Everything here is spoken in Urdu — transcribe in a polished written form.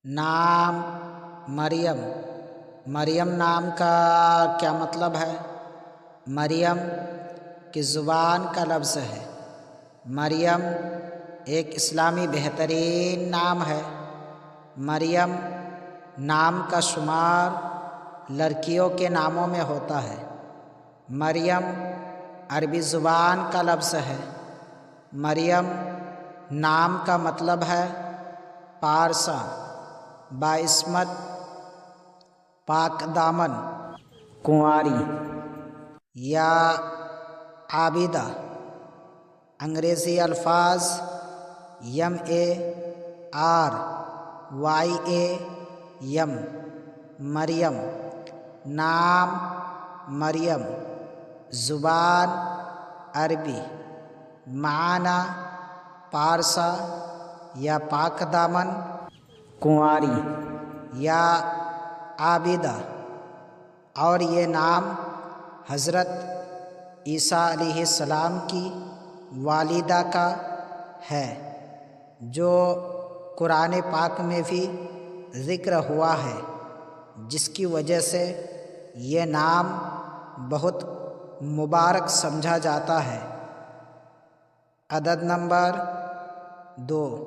نام مریم۔ مریم نام کا کیا مطلب ہے؟ مریم کی زبان کا لفظ ہے۔ مریم ایک اسلامی بہترین نام ہے۔ مریم نام کا شمار لڑکیوں کے ناموں میں ہوتا ہے۔ مریم عربی زبان کا لفظ ہے۔ مریم نام کا مطلب ہے پارسا، باعصمت، پاک دامن، کنواری یا عابدہ۔ انگریزی الفاظ MARYAM مریم، نام مریم، زبان عربی، معنی پارسا یا پاک دامن، کنواری یا عابدہ، اور یہ نام حضرت عیسیٰ علیہ السلام کی والدہ کا ہے، جو قرآن پاک میں بھی ذکر ہوا ہے، جس کی وجہ سے یہ نام بہت مبارک سمجھا جاتا ہے۔ عدد نمبر 2۔